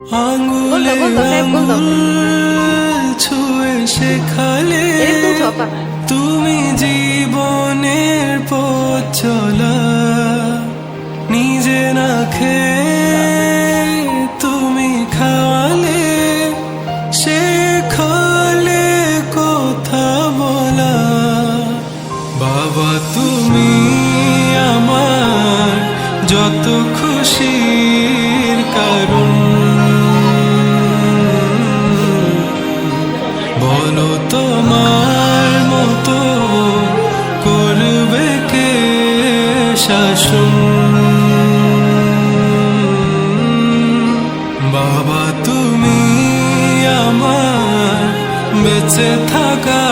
আঙ্গুলে আঙ্গুল ছুঁয়ে শেখালে তুমি জীবনের পথ চলা, নিজে না খেয়ে তুমি খাওয়ালে, শেখালে কথা বলা। বাবা তুমি আমার যত খুশির কারণ, বলো তোমার মতো করবে কে শাসন। বাবা তুমি আমার বেঁচে থাকা